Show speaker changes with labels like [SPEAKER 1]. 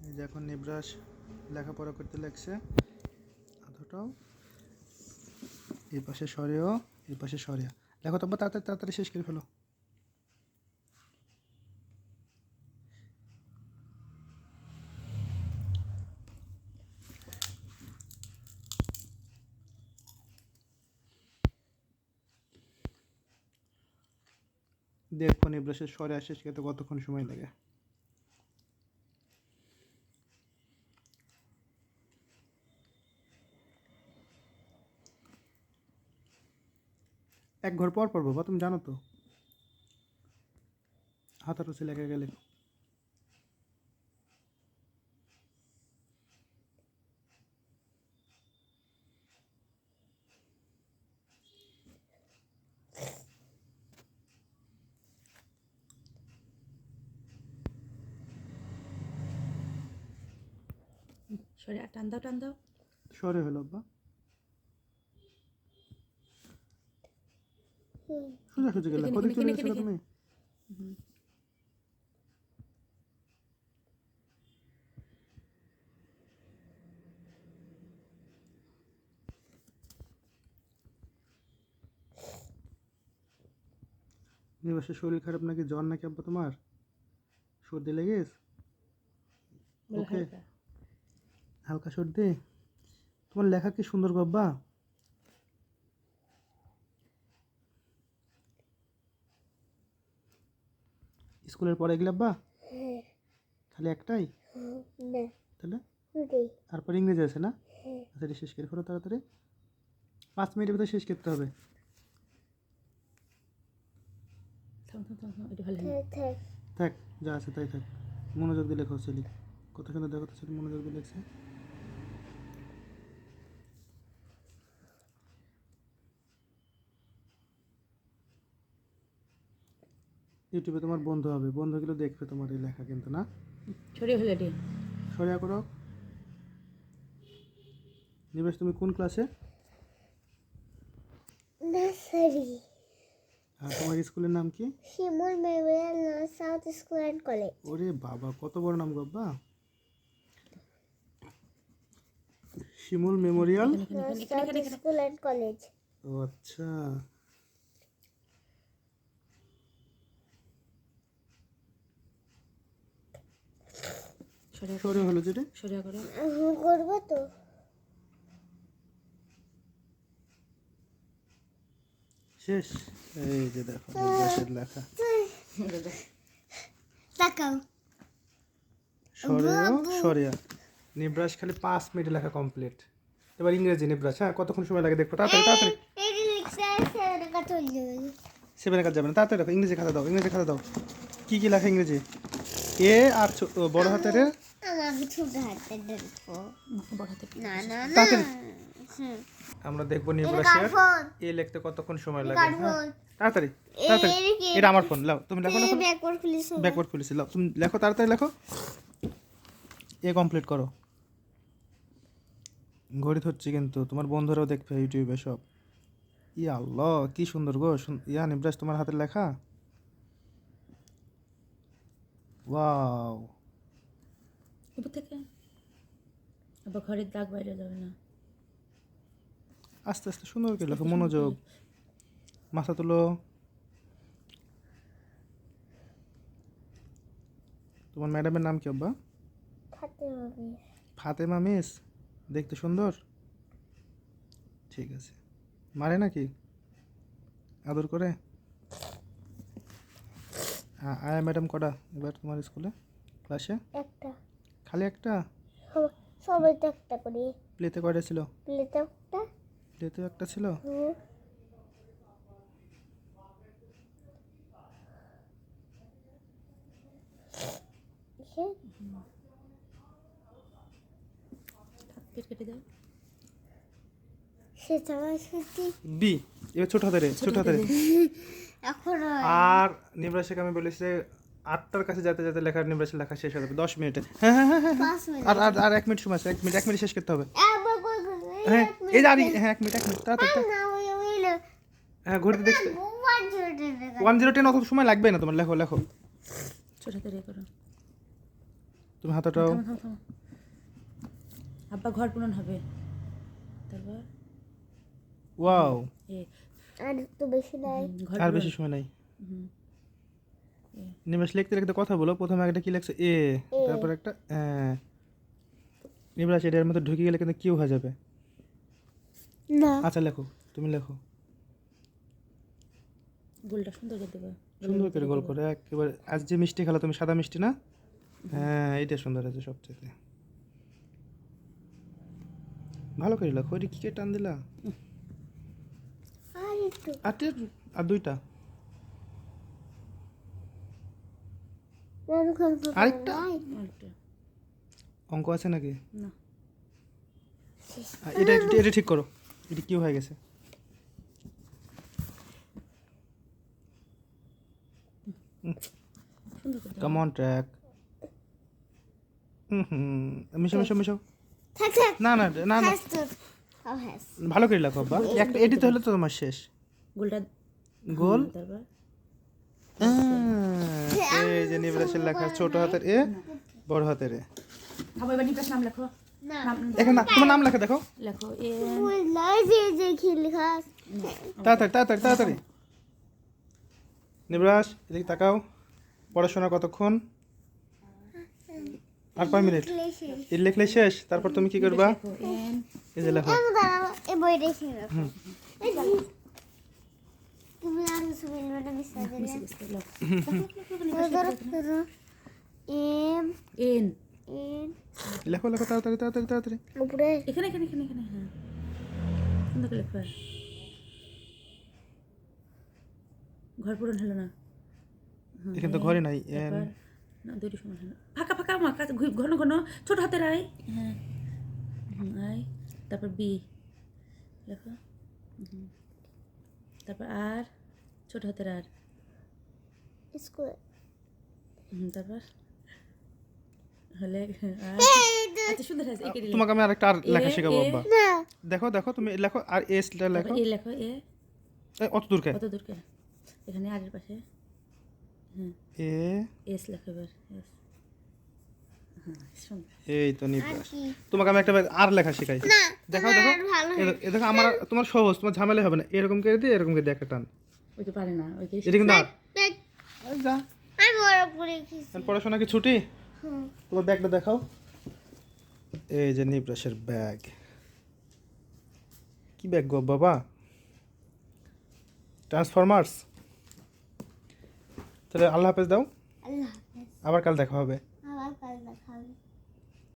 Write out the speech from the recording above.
[SPEAKER 1] এই যে এখন নিব্রাস লেখাপড়া করতে লাগছে। আধটাও এই পাশে সরেও এই পাশে সরেয়া লেখো তো, তাড়াতাড়ি তাড়াতাড়ি শেষ করে ফেলো। দেখো নিব্রাসের সরে শেষ করতে কতক্ষণ সময় লাগে। এক ঘর পর পর বাবা, তুমি জানো তো, হাতারুচি লেগে গেলে।
[SPEAKER 2] সরে টান দাও টান দাও।
[SPEAKER 1] সরে হলো বা সোজাসুজি গেলে কোথায় চলে গেছো তুমি? নিবাসের শরীর খারাপ নাকি, জ্বর নাকি আব্বা তোমার? সর্দি লেগেছে? ওকে, হালকা সর্দি। তোমার লেখা কি সুন্দর গো আব্বা। স্কুলের পরে গেলে আব্বা? খালি একটাই? তাহলে তারপর ইংরেজি আছে না? আচ্ছা, এটা শেষ করে ফেলো তাড়াতাড়ি, 5 মিনিটের ভিতরে শেষ করতে হবে। থাক, যা আছে তাই থাক, মনোযোগ দিয়ে লেখো ছেলে। কত সুন্দর দেখো তো ছেলে মনোযোগ দিয়ে লেখছে। ইউটিউবে তোমার বন্ধু হবে, বন্ধুগুলো দেখবে তোমার এই লেখা কিন্তু না।
[SPEAKER 2] সরিয়ে ফেলে দে।
[SPEAKER 1] সরিয়া করো। নিবেশ তুমি কোন ক্লাসে?
[SPEAKER 3] নার্সারি।
[SPEAKER 1] আর তোমার স্কুলের নাম কি?
[SPEAKER 3] Shimul memorial north south school and college.
[SPEAKER 1] ওরে বাবা, কত বড় নাম গব্বা। Shimul memorial
[SPEAKER 3] north south school and college.
[SPEAKER 1] ও আচ্ছা, সরে হলো যেটা।
[SPEAKER 2] সরিয়া করো।
[SPEAKER 3] করবো তো।
[SPEAKER 1] শেষ। এই যে দেখো নির্দেশের লেখা।
[SPEAKER 3] তাকাও।
[SPEAKER 1] সরেও সরিয়া নিব্রাস খালি 5 মিনিট লেখা কমপ্লিট। এবার ইংরেজি নিব্রাস, হ্যাঁ কতক্ষণ সময় লাগে দেখো, তাড়াতাড়ি তাড়াতাড়ি।
[SPEAKER 3] এই রিক্সা সেভেনে কাজ চলে যাবে।
[SPEAKER 1] 7 কাজ যাবে না, তাড়াতাড়ি দেখো। ইংরেজি খাতা দাও, ইংরেজি খাতা দাও। কি কি লেখা ইংরেজি? এ আর বড় হাতের।
[SPEAKER 3] আমাকে ছোট হাতে দেখো।
[SPEAKER 2] বড় হাতে
[SPEAKER 3] না না না।
[SPEAKER 1] তাড়াতাড়ি আমরা দেখবো নিব্রাসের এ লিখতে কতক্ষণ সময় লাগে। হ্যাঁ, তাড়াতাড়ি তাড়াতাড়ি। এটা আমার ফোন, লাও তুমি লেখো। লেখো,
[SPEAKER 3] ব্যাকওয়ার্ড প্লিজ।
[SPEAKER 1] ব্যাকওয়ার্ড পুলিশ, লাও তুমি লেখো, তাড়াতাড়ি লেখো। এ কমপ্লিট করো। ঘড়ি ধরছি কিন্তু, তোমার বন্ধুরাও দেখবে ইউটিউবে সব। ইয়া আল্লাহ, কি সুন্দর গো। ইয়া নিব্রাস তোমার হাতের লেখা, ওয়াও।
[SPEAKER 2] উপর থেকে আবার ঘরের দাগ বাইরে যাবে না।
[SPEAKER 1] আস্তে আস্তে সুন্দর করে লেখো, মনোযোগ। মাথা তুলো। তোমার ম্যাডামের নাম কি আব্বা? ফাতেমা মিস। দেখতে সুন্দর, ঠিক আছে। মারে নাকি, আদর করে? আয়া ম্যাডাম কটা এবার তোমার স্কুলে ক্লাসে?
[SPEAKER 3] একটা।
[SPEAKER 1] খালি একটা?
[SPEAKER 3] সবাই তো একটা করে।
[SPEAKER 1] প্লেতে কয়টা ছিল?
[SPEAKER 3] প্লেতে একটা।
[SPEAKER 1] প্লেতেও একটা ছিল।
[SPEAKER 2] কেটে দাও।
[SPEAKER 3] সেটা সত্যি
[SPEAKER 1] বি। এবার ছোট হাতে রে, ছোট হাতে রে।
[SPEAKER 3] এখন
[SPEAKER 1] আর নিব্রাসকে আমি বলেছি যে 8টার কাছে যাতে যাতে লেখা নিব্রাসের লেখা শেষ হবে 10 মিনিটে। হ্যাঁ হ্যাঁ হ্যাঁ হ্যাঁ।
[SPEAKER 3] 5 মিনিট।
[SPEAKER 1] আর আর আর 1 মিনিট সময় আছে, 1 মিনিট শেষ করতে হবে।
[SPEAKER 3] একবার কই
[SPEAKER 1] হ্যাঁ এই যে হ্যাঁ 1 মিনিট তাড়াতাড়ি।
[SPEAKER 3] না ওই
[SPEAKER 1] হ্যাঁ ঘড়িতে দেখতে
[SPEAKER 3] 101
[SPEAKER 1] 1010 অত সময় লাগবে না তোমার, লেখো লেখো।
[SPEAKER 2] ছোট হাতে রে করো।
[SPEAKER 1] তুমি হাতাটাও।
[SPEAKER 2] থামো, থামো, থামো। আব্বা ঘর পূরণ হবে, তারপর
[SPEAKER 1] ওয়াও,
[SPEAKER 2] এ
[SPEAKER 3] আর তো বেশি নাই।
[SPEAKER 2] ঘর
[SPEAKER 1] আর
[SPEAKER 2] পূরণ।
[SPEAKER 1] বেশি সময় নাই।
[SPEAKER 2] হুম,
[SPEAKER 1] নিমেষ লিখতে লিখতে কথা বলো। প্রথমে একটা কি লেখছে এ, তারপর একটা নিবরাস এটার মধ্যে ঢুকে গেলে কিন্তু কিউ হয়ে যাবে।
[SPEAKER 3] না
[SPEAKER 1] আচ্ছা লেখো, তুমি লেখো
[SPEAKER 2] গোলটা সুন্দর করে দেবে।
[SPEAKER 1] সুন্দর করে গোল করে একেবারে। আজ যে মিষ্টি খেলা তুমি, সাদা মিষ্টি না? হ্যাঁ, এইটা সুন্দর আছে সবচেয়ে। ভালো করে লেখো। ওইটা কি টান দিলা?
[SPEAKER 3] আর একটু
[SPEAKER 1] আর দুইটা, আরেকটা
[SPEAKER 2] আরেকটা।
[SPEAKER 1] অঙ্ক আছে নাকি?
[SPEAKER 2] না,
[SPEAKER 1] এটা এটা ঠিক করো। এটা কি হয়ে গেছে?
[SPEAKER 2] সুন্দর করে
[SPEAKER 1] কাম অন ট্র্যাক। মিশো মিশো মিশো।
[SPEAKER 3] থাক থাক
[SPEAKER 1] না না না না,
[SPEAKER 3] হ্যাস তোর হ্যাস
[SPEAKER 1] ভালো করে লেখো আব্বা। একটা এডিতে হলে তো তোমার শেষ।
[SPEAKER 2] গোলটা
[SPEAKER 1] গোল।
[SPEAKER 2] তারপর
[SPEAKER 1] এই যে নিবরাসের লেখা, ছোট হাতের এ, বড় হাতের এ।
[SPEAKER 2] আবার এবার নিপ্রাস নাম লেখো।
[SPEAKER 3] না
[SPEAKER 2] নাম
[SPEAKER 1] এখানে তোমার নাম লেখা দেখো।
[SPEAKER 2] লেখো এ
[SPEAKER 3] ওই লাই যে যে কি লেখা
[SPEAKER 1] তাড়াতাড়ি তাড়াতাড়ি তাড়াতাড়ি। নিবরাস এদিকে তাকাও। পড়াশোনা কতক্ষণ? আর 5 মিনিট। এই লিখলে শেষ। তারপর তুমি কি করবা?
[SPEAKER 2] লেখো এন
[SPEAKER 1] এই যে লেখো।
[SPEAKER 3] এই বই রেখে রাখো তুমি আর কিছু বলবে না মিশা দিলে
[SPEAKER 2] লেখো
[SPEAKER 3] এম
[SPEAKER 2] এন
[SPEAKER 3] এন
[SPEAKER 1] লেখো লেখো তাড়াতাড়ি তাড়াতাড়ি তাড়াতাড়ি।
[SPEAKER 3] উপরে
[SPEAKER 2] এখানে এখানে এখানে এখানে হ্যাঁ সুন্দর করে লেখো। ঘর পূরণ হলো না।
[SPEAKER 1] এখানে তো ঘরে নাই। এন
[SPEAKER 2] তারপর না দুইটি সমান হলো। ফাঁকা ফাঁকা আমার কাছে ঘন ঘন ছোট হাতের আই। হ্যাঁ আই, তারপর বি লেখো। তারপর আর, ছোট হাতের আর।
[SPEAKER 3] স্কুল
[SPEAKER 2] তারপর হলে আর। আচ্ছা সুন্দর আছে একে দিলে।
[SPEAKER 1] তোমাকে আমি আরেকটা আর লেখা শেখাবো আব্বা।
[SPEAKER 3] না
[SPEAKER 1] দেখো দেখো তুমি লেখো আর এসটা লেখো।
[SPEAKER 2] এ লেখো এ
[SPEAKER 1] এই, অত দূর কে?
[SPEAKER 2] কত দূর কেন এখানে আরের পাশে হ্যাঁ
[SPEAKER 1] এ,
[SPEAKER 2] এস লেখো এবার এস। হ্যাঁ সুন্দর।
[SPEAKER 1] এই তো নিবরাস।
[SPEAKER 3] কি
[SPEAKER 1] তোমাকে আমি একটা আর লেখা শেখাই।
[SPEAKER 3] না
[SPEAKER 1] দেখো দেখো,
[SPEAKER 3] আর ভালো
[SPEAKER 1] এ দেখো আমার, তোমার সহজ, তোমার ঝামেলা হবে না। এরকম করে দিয়ে এরকম করে দিয়ে একটা টান।
[SPEAKER 2] ওই তো পারে না ওই তো
[SPEAKER 1] এটা কিন্তু আর।
[SPEAKER 3] দেখ
[SPEAKER 1] এই যা,
[SPEAKER 3] আমি বড় করে কি
[SPEAKER 1] এখন পড়াশোনা কি ছুটি? তোমার ব্যাগটা দেখাও। এই যে নিবরাসের ব্যাগ। কি ব্যাগ গো বাবা? ট্রান্সফরমার্স। তাহলে আল্লাহ হাফেজ দাও।
[SPEAKER 3] আল্লাহ হাফেজ
[SPEAKER 1] আবার কাল দেখা হবে।
[SPEAKER 3] আবার কাল দেখা হবে